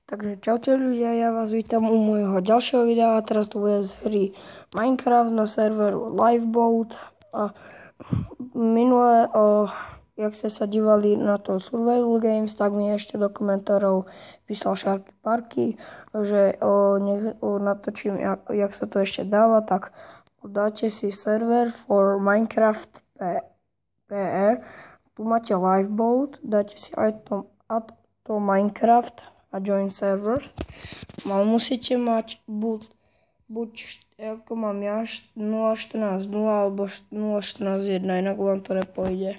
Takže čaute ľudia, ja vás vítam u môjho ďalšieho videa a teraz to bude z hry Minecraft na serveru Lifeboat. A minule, jak ste sa dívali na to Survival Games, tak mi ešte do komentárov písal Sharky Parky, že natočím, jak sa to ešte dáva, tak dáte si server for Minecraft PE, tu máte Lifeboat, dáte si aj to Minecraft a join server. Musíte mať buď ako mám ja 0.14.0 alebo 0.14.1, inak vám to nepôjde.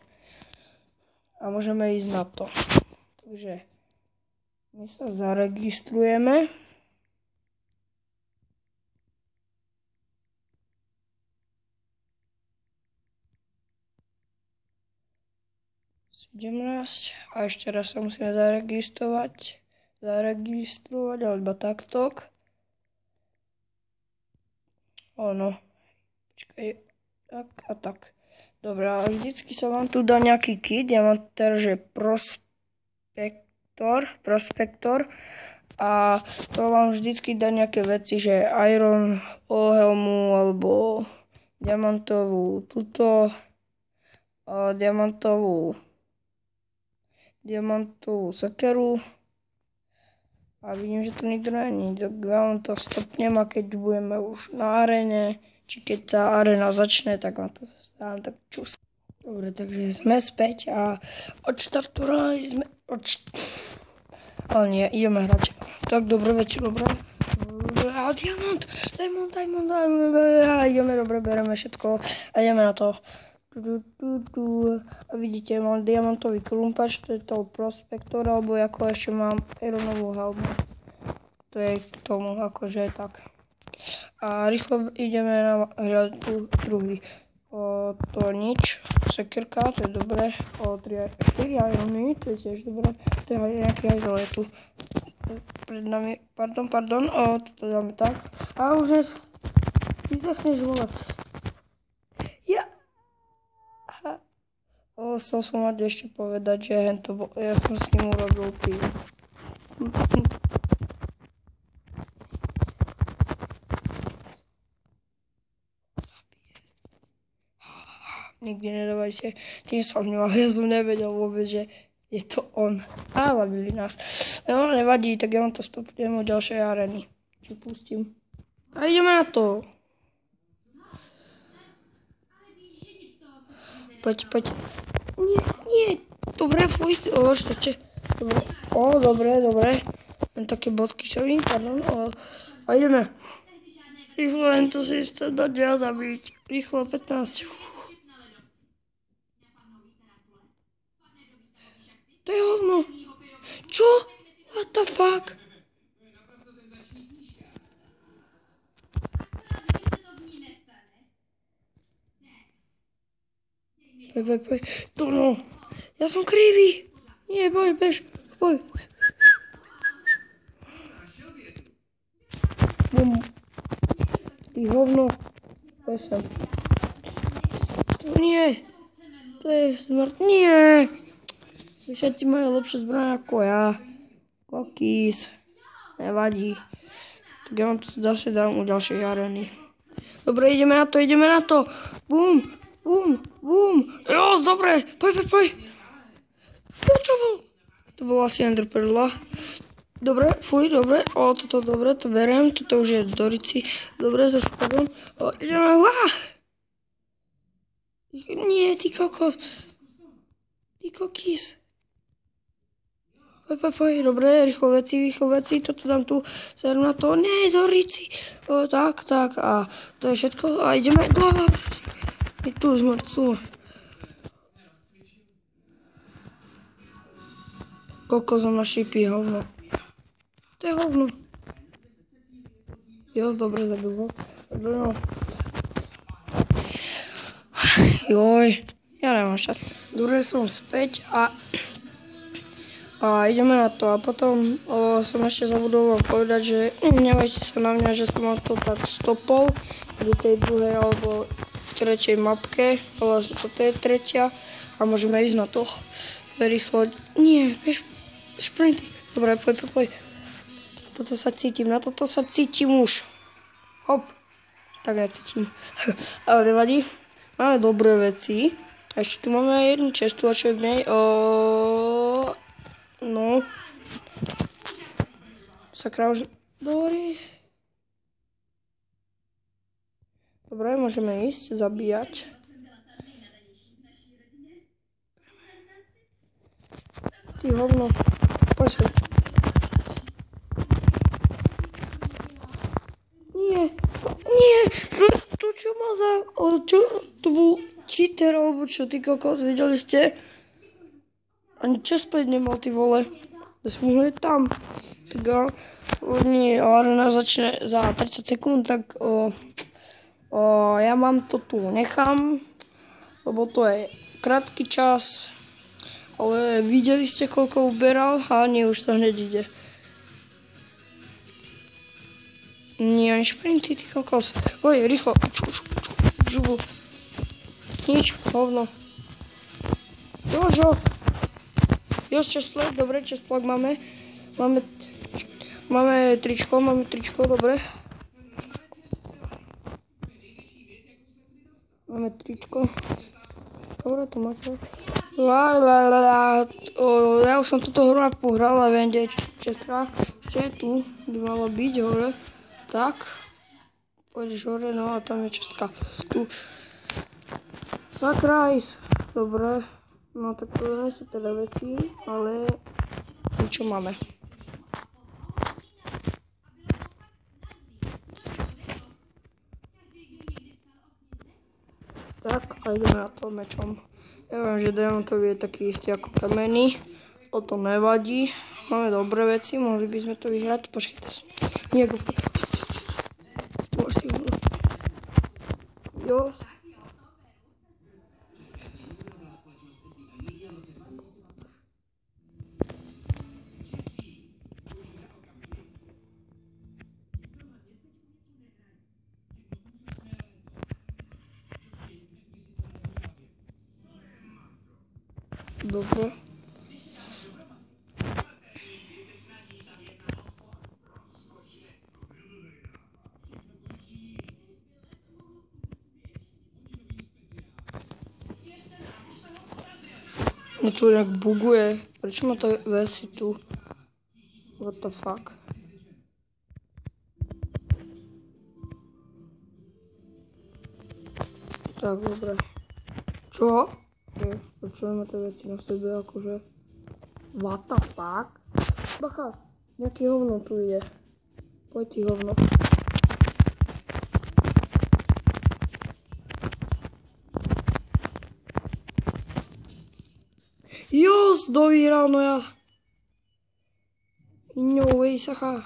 A môžeme ísť na to. Takže my sa zaregistrujeme. A ešte raz sa musíme zaregistrovať alebo takto. Počkaj, tak a tak. Dobre, a vždycky sa vám tu dá nejaký kit, ja mám teraz, že prospektor a to vám vždycky dá nejaké veci, že iron, helmu alebo diamantovú tuto, diamantovú sekeru. A vidím, že to nikto není, tak ja vám to stopnem a keď budeme už na arene, či keď sa arena začne, tak vám to dám tak čus. Dobre, takže sme späť a odštartovali sme, ale nie, ideme hrať. Tak dobre, večer, dobre. A diamant, ideme, dobre, bereme všetko a ideme na to. A vidíte, mám diamantový klumpač, to je toho prospektor, alebo ako ešte mám ironovú helmu. To je k tomu, akože tak. A rýchlo ideme na hľadu druhý. To nič, sekerka, to je dobré. 4 irony, to je tiež dobré. To je nejaký hajzel, je tu pred nami, pardon, toto dáme tak. A už dnes, vyzdechneš, vole. Som mať ešte povedať, že ja som s ním urobil tým. Nikdy nedávajte tým sa vňu, ale ja som nevedel vôbec, že je to on. A zabili nás. No nevadí, tak ja vám to stopnem od ďalšej areny. Či pustím. A ideme na to. Poď. Nie, dobre, fuj, ešte, dobre, len také bodky čo vím, pardon, a ideme. Rýchlo, len to si chce dať ja zabiť, rýchlo, 15. To je hovno. Čo? What the fuck? Poj. To no. Ja som krivý. Nie, bež. Poj. Bum. Ty hovno. Poj sem. Nie. To je smrt. Nie. Všetci majú lepšie zbraň ako ja. Kokís. Nevadí. Tak ja vám to zase dám u ďalšej areny. Dobre, ideme na to. Bum. Jo, dobre, poj. Čo bol? To bolo asi enderperla. Dobre, fuj, dobre. Toto dobre, to beriem. Toto už je v Dorici. Dobre, zase pardon. Ideme, Nie, ty kokos. Ty kokís. Poj, dobre, rýchlo veci. Toto dám tu, seru na to. Nie, Dorici. Tak. A to je všetko. A ideme. Je tu zmrcu. Kokos ma šípí, hovno. To je hovno. Jo, dobre zabil ho. Joj, ja nemám čas. Dobre, som späť a ideme na to. A potom som ešte zabudol vám povedať, že nevajte sa na mňa, že som vám to tak stopol do tej druhej alebo tretej mapke, ale toto je tretia a môžeme ísť na to rýchlo. Nie, sprint. Dobre, poj. toto sa cítim, na toto sa cítim už. Hop. Tak necítim. Ale nevadí. Máme dobré veci. A ešte tu máme aj jednu čestu, a čo je v nej? No. Sakra už... Dobre, môžeme ísť, zabíjať. Ty hovno. Poď sa. Nie, to čo má za... Čo? To bol cheater, alebo čo, ty kokos, videli ste? Ani čas späť nemal, ty vole. To som hneď tam. Tak nie, arena začne za 30 sekúnd, tak ja mám to tu nechám, lebo to je krátky čas, ale videli ste, koľko uberal? A nie, už to hneď ide. Nie, ani šprinty, ty kokos. Oj, rýchlo. Žubu. Nič, hovno. Jožo. Česplak, dobre, česplak máme. Máme tričko, dobre. Máme tričko. Dobre, to máte. Ja už som túto hru pohral a viem, kde je čestka. Ešte je tu, by malo byť hore. Tak. Pôjdeš hore, no a tam je čestka. Tu. Sakrajs. Dobre. No tak to nie sú teda veci, ale čo máme. Tak a ideme na to mečom. Ja viem, že diamantový je taký istý ako kamenný. O to nevadí. Máme dobré veci, mohli by sme to vyhrať. Počkajte sa. Niekto. Jo. Dobre. No to nejak buguje. Prečo má to veci tu? What the fuck? Tak, dobre. Čo? Prečo má to veci na sebe, akože... What the fuck? Bacha, nejaký hovno tu ide. Poď ty hovno. Jos, dovíral, no ja. No way, sacha.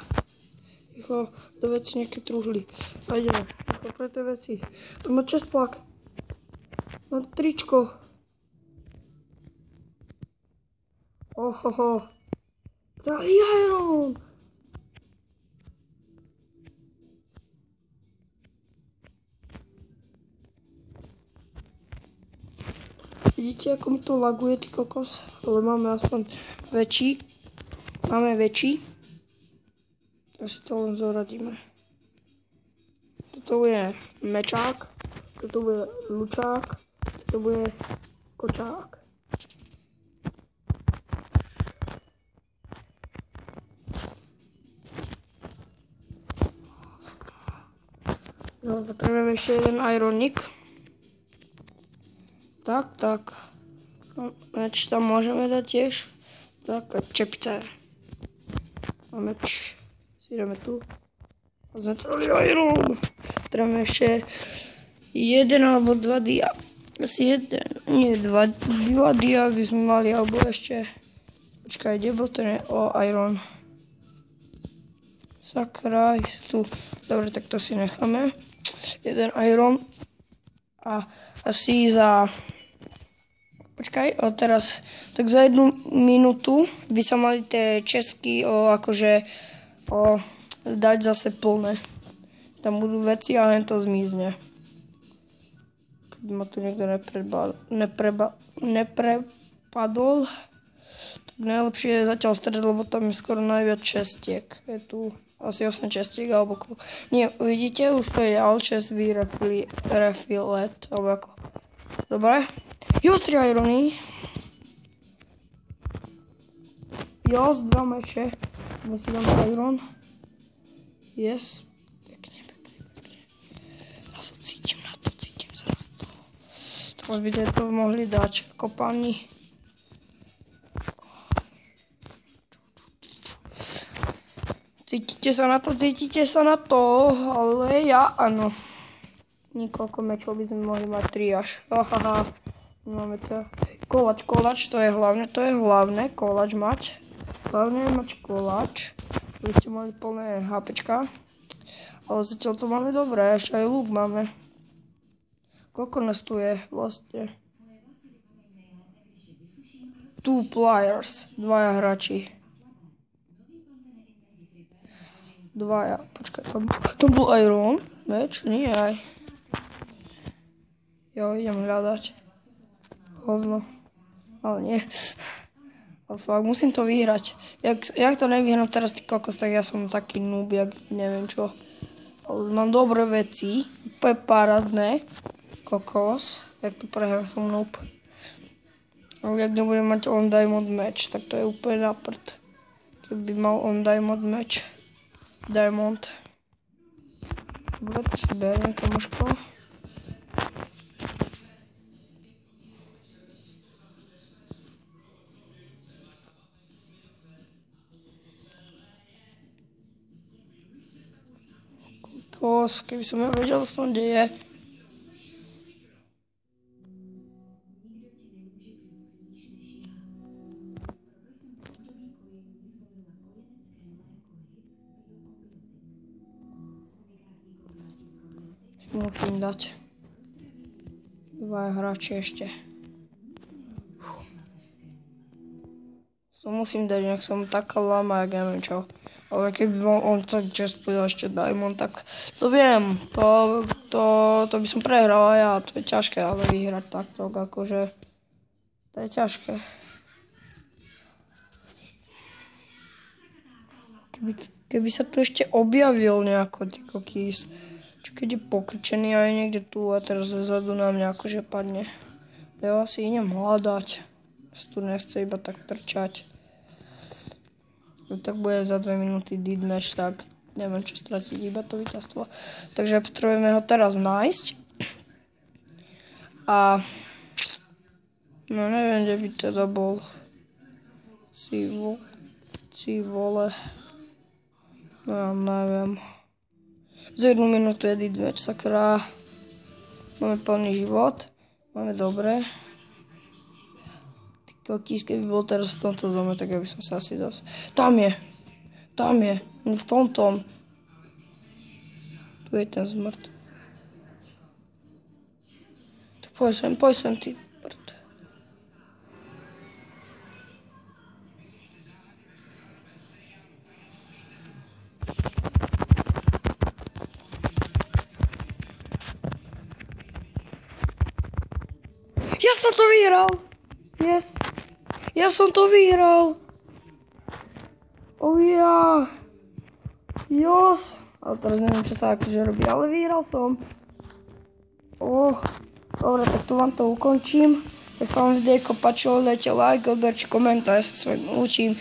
Ticho, do veci nejaké truhly. Pojdeme, ticho pre tie veci. Tu má čestplak. Má tričko. Ohoho. Celý Iron. Vidíte, ako mi to laguje, ty kokos? Ale máme aspoň väčší. Máme väčší. Tak si to len zoradíme. Toto bude mečák. Toto bude lučák. Toto bude kočák. No, potrebujeme ešte jeden ironik. Tak. Meč tam môžeme dať tiež. Tak, a čepice. A meč. Si ideme tu. A sme celý iron. Potrebujeme ešte jeden alebo dva dia. Asi jeden, nie dva dia by sme mali, alebo ešte... Počkaj, kde bol ten iron? Sakra, tu. Dobre, tak to si necháme. Jeden iron. A asi za... Počkaj, teraz, tak za 1 minútu by sa mali tie čestky dať zase plné. Tam budú veci a len to zmizne. Keď ma tu niekto neprepadol. Najlepšie je zatiaľ stred, lebo tam je skoro najviac čestiek. Je tu asi 8 čestiek, alebo nie, uvidíte, už to je all chest refillet, alebo ako. Dobre. Jos 3 irony. Jos 2 meče. Musím dám iron. Yes. Pekne. Ja sa cítim na to, cítim sa na to. Teraz by to mohli dať kopani. Cítite sa na to, ale ja áno. Niekoľko mečov by sme mohli mať 3 až. Hahaha. Máme to. Koláč, to je hlavné, koláč mať. Hlavne je mať koláč. By ste mali plné HPčka. Ale zatiaľ to máme dobré, ešte aj lúk máme. Koľko nás tu je vlastne? 2 players, 2 hráči. Počkaj, to bol iron meč? Nie aj. Jo, idem hľadať. Hovno. Ale nie. Ale fakt, musím to vyhrať. Jak to nevyhrám teraz, ty kokos, tak ja som taký noob, jak neviem čo. Ale mám dobré veci. Úplne parádne. Kokos. Jak to prehrám, som noob. Ale jak nebudem mať on diamond match, tak to je úplne na prd. Keby mal on diamond match. Diamond. Dobre, to si beriem, kamoško. Kokos, keby som ja vedel, čo tam deje. Musím dať 2 hráči ešte. To musím dať, nech som taká lama, jak neviem čo. Ale keby on sa just povedal ešte diamond, tak to viem. To by som prehral a ja, to je ťažké, ale vyhrať takto, akože to je ťažké. Keby sa tu ešte objavil nejako, ty kokís. Keď je pokrčený aj niekde tu a teraz zezadu na mňa akože padne. Ja si idem hľadať. Tu nechce iba tak trčať. Tak bude za 2 minúty dead match, tak neviem čo stratiť, iba to víťazstvo. Takže potrebujeme ho teraz nájsť. A no neviem, kde by teda bol. Si vole. No ja neviem. Za 1 minútu je dead match, sakra. Máme plný život. Máme dobre. Kokís, keby bol teraz v tomto dome, tak ja by som sa asi dosť... Tam je! V tomto. Tu je ten zmrt. Tak poď sem, ty prd. Ja som to vyhral! Yes! Ja som to vyhral! Oh ja! Jos! Ale teraz neviem, čo sa akože robí, ale vyhral som. Dobre, tak tu vám to ukončím. Ak sa vám videjko páčilo, dajte like, odber či komentár, ja sa s vami učím.